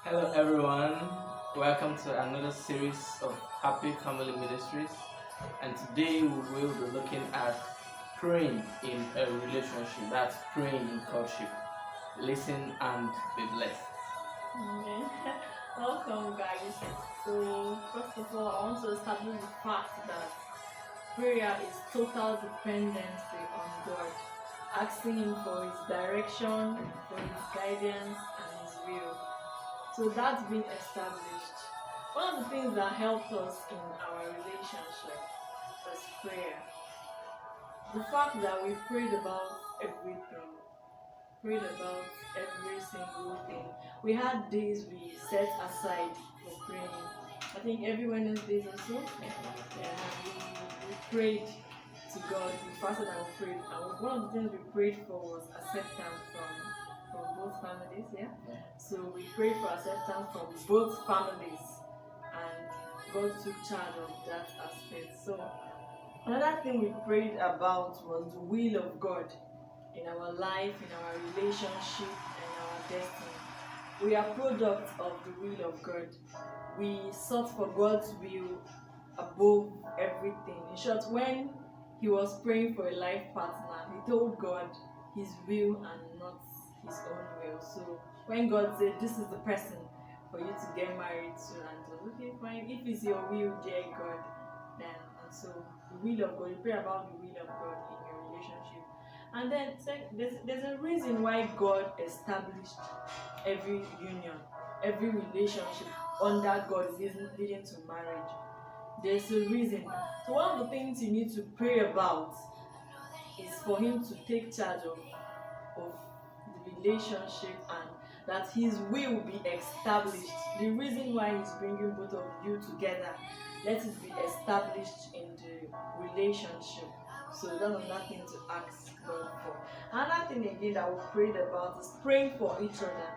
Hello everyone, welcome to another series of Happy Family Ministries. And today we will be looking at praying in a relationship. That's praying in courtship. Listen and be blessed. Amen. Welcome, guys. So, first of all, I want to establish the fact that prayer is total dependency on God, asking Him for His direction, for His guidance, and His will. So, that's been established. One of the things that helped us in our relationship is prayer. The fact that we prayed about everything, prayed about every single thing. We had days we set aside for praying. I think every Wednesday or so, we prayed to God. We fasted and we prayed. And one of the things we prayed for was acceptance from both families. Yeah. So we prayed for acceptance from both families, and God took charge of that aspect. So another thing we prayed about was the will of God in our life, in our relationship, and our destiny. We are products of the will of God. We sought for God's will above everything. In short, when he was praying for a life partner, he told God his will and not his own will. So when God said, "This is the person for you to get married to," and okay, fine, if it's your will, dear God, then and so the will of God, you pray about the will of God in your relationship. And then there's a reason why God established every union, every relationship under God leading to marriage. There's a reason. So one of the things you need to pray about is for Him to take charge of the relationship, and that His will be established. The reason why He's bringing both of you together, let it be established in the relationship. So that's another thing to ask God for. Another thing again that we prayed about is praying for each other.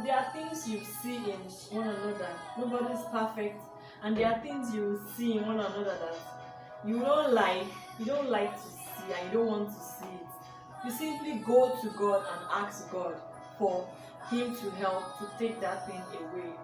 There are things you see in one another. Nobody's perfect, and there are things you see in one another that you don't like to see, and you don't want to see it. You simply go to God and ask God for Him to help to take that thing away.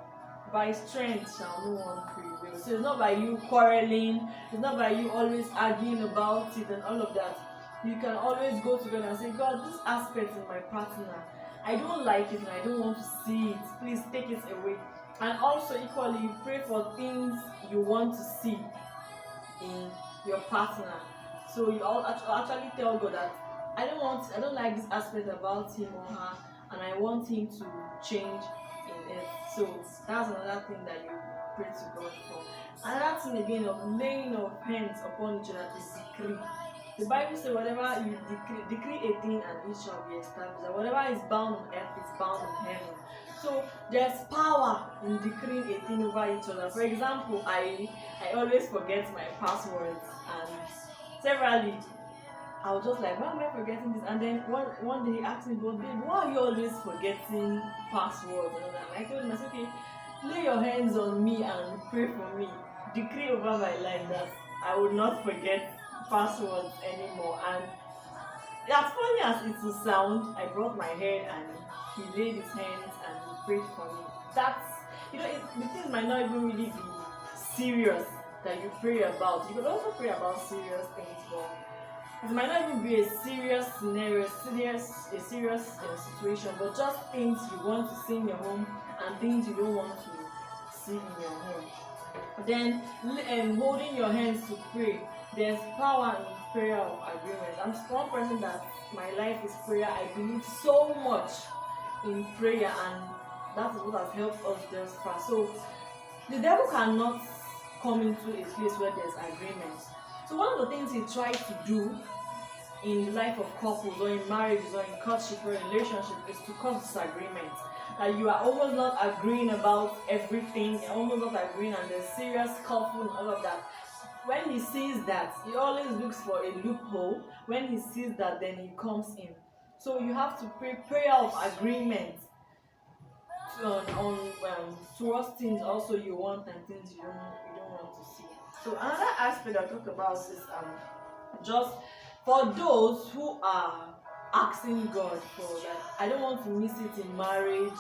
By strength shall no one prevail. So it's not by you quarreling, it's not by you always arguing about it and all of that. You can always go to God and say, "God, this aspect in my partner, I don't like it and I don't want to see it. Please take it away." And also equally, you pray for things you want to see in your partner. So you all actually tell God that I don't like this aspect about him or her, and I want him to change in it. So that's another thing that you pray to God for. Another thing again of laying of hands upon each other to decree. The Bible says whatever you decree a thing and it shall be established. And whatever is bound on earth is bound in heaven. So there's power in decreeing a thing over each other. For example, I always forget my passwords, and severally I was just like, "Why am I forgetting this?" And then one day he asked me, "But babe, why are you always forgetting passwords?" And I told him, I said, "Okay, lay your hands on me and pray for me. Decree over my life that I would not forget passwords anymore." And as funny as it will sound, I brought my head and he laid his hands and he prayed for me. That's, the things might not even really be serious that you pray about. You could also pray about serious things, but it might not even be a serious scenario, a serious situation, but just things you want to see in your home and things you don't want to see in your home. Then holding your hands to pray. There's power in prayer of agreement. I'm one person that my life is prayer. I believe so much in prayer, and that is what has helped us thus far. So the devil cannot come into a place where there's agreement. So one of the things he tries to do in the life of couples or in marriages or in courtship or in relationship is to cause disagreement. That you are almost not agreeing about everything, you're almost not agreeing, and there's serious couple and all of that. When he sees that, he always looks for a loophole. When he sees that, then he comes in. So you have to pray prayer of agreement towards things also you want and things you don't want to see. So another aspect I talk about is just for those who are asking God for, like, I don't want to miss it in marriage,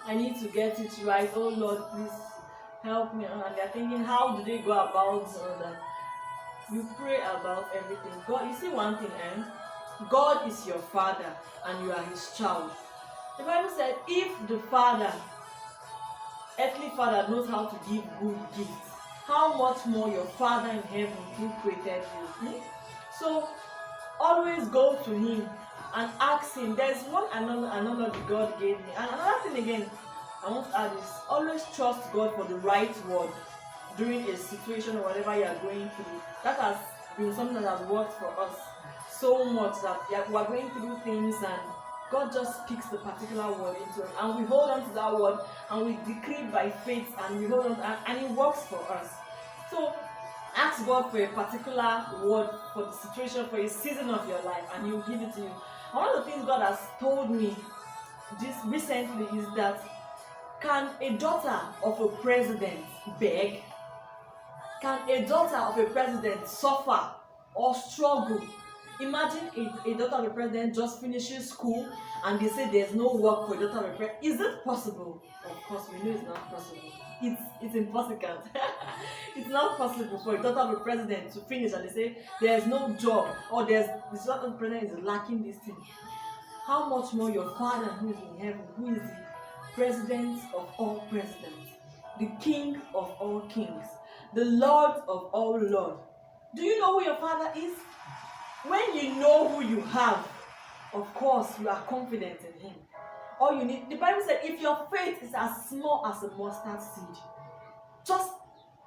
I need to get it right. Oh Lord, please help me. And they're thinking, how do they go about that? You pray about everything. God, you see one thing, God is your father and you are his child. The Bible said, if the father, earthly father, knows how to give good gifts, how much more your father in heaven who created you. So always go to him and ask him. There's one analogy God gave me. And another thing again, I want to add is always trust God for the right word during a situation or whatever you are going through. That has been something that has worked for us so much that we are going through things and God just speaks the particular word into it, and we hold on to that word and we decree by faith and we hold on and it works for us. So ask God for a particular word for the situation, for a season of your life, and He will give it to you. And one of the things God has told me this recently is that, can a daughter of a president beg? Can a daughter of a president suffer or struggle? Imagine a daughter of a president just finishes school and they say there's no work for a daughter of a president. Is it possible? Of course, we know it's not possible. It's impossible. It's not possible for a daughter of a president to finish and they say there's no job, or this daughter of a president is lacking this thing. How much more your Father who is in heaven, who is the president of all presidents, the King of all kings, the Lord of all lords. Do you know who your Father is? When you know who you have, of course you are confident in him. All you need, the Bible said, if your faith is as small as a mustard seed, just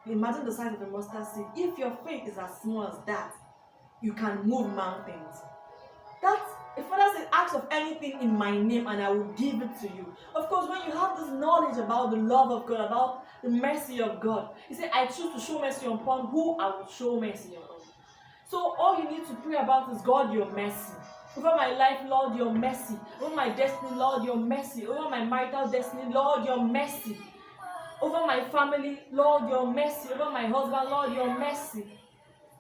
imagine the size of a mustard seed. If your faith is as small as that, you can move mountains. That's, the Father said, ask of anything in my name and I will give it to you. Of course, when you have this knowledge about the love of God, about the mercy of God, He said, I choose to show mercy upon who I will show mercy upon. So all you need to pray about is, God, your mercy. Over my life, Lord, your mercy. Over my destiny, Lord, your mercy. Over my marital destiny, Lord, your mercy. Over my family, Lord, your mercy. Over my husband, Lord, your mercy.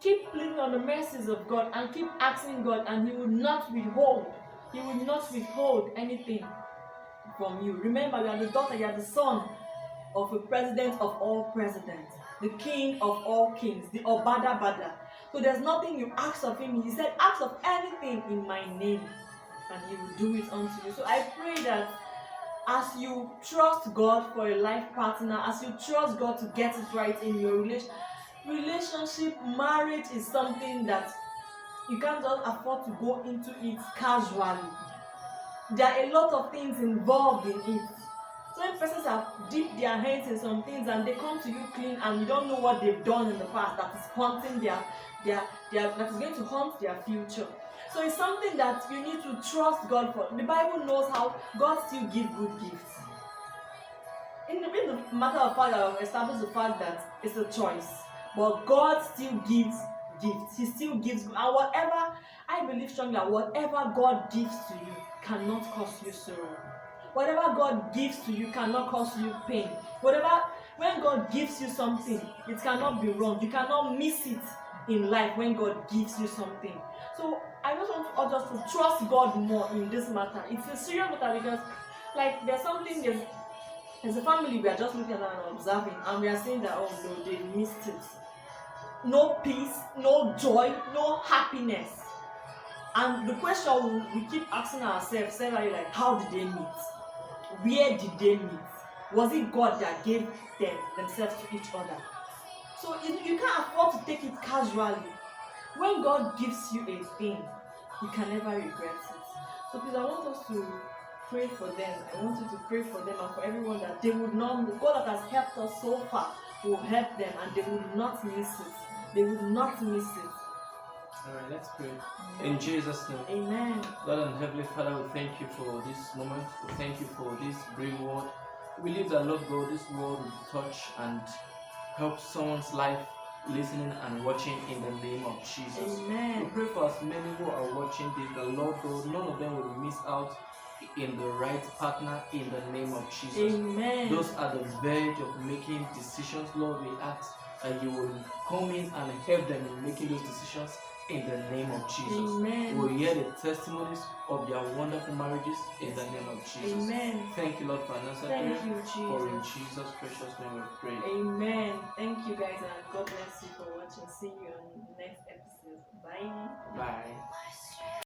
Keep pleading on the mercies of God and keep asking God, and He will not withhold. He will not withhold anything from you. Remember, you are the daughter, you are the son of a president of all presidents, the king of all kings, the Obada Bada. So there's nothing you ask of him. He said, ask of anything in my name, and he will do it unto you. So I pray that as you trust God for a life partner, as you trust God to get it right in your relationship, marriage is something that you can't just afford to go into it casually. There are a lot of things involved in it. Some persons have dipped their hands in some things and they come to you clean and you don't know what they've done in the past that is haunting that is going to haunt their future. So it's something that you need to trust God for. The Bible knows how God still gives good gifts. In the matter of fact, I've established the fact that it's a choice. But God still gives gifts. He still gives, and whatever, I believe strongly that whatever God gives to you cannot cause you sorrow. Whatever God gives to you cannot cause you pain. When God gives you something, it cannot be wrong. You cannot miss it in life when God gives you something. So I just want all us to trust God more in this matter. It's a serious matter because, like, there's a family we are just looking at and observing, and we are saying that, oh no, they missed it. No peace, no joy, no happiness. And the question we keep asking ourselves, like, how did they meet? Where did they meet? Was it God that gave themselves to each other? So you can't afford to take it casually. When God gives you a thing, you can never regret it. So please, I want us to pray for them. I want you to pray for them and for everyone that they would not, God that has helped us so far will help them and they will not miss it. They will not miss it. Alright, let's pray. In Jesus' name. Amen. Lord and Heavenly Father, we thank you for this moment. We thank you for this brave word. We believe that, Lord God, this word will touch and help someone's life listening and watching in the name of Jesus. Amen. We pray for as many who are watching this, the Lord God, none of them will miss out in the right partner in the name of Jesus. Amen. Those at the verge of making decisions, Lord, we ask that you will come in and help them in making those decisions in the name of Jesus. Amen. We'll hear the testimonies of their wonderful marriages in the name of Jesus. Amen. Thank you, Lord, for an answer Thank prayer. you, For in Jesus. Jesus' precious name we pray. Amen. Thank you guys, and God bless you for watching. See you on the next episode. Bye. Bye.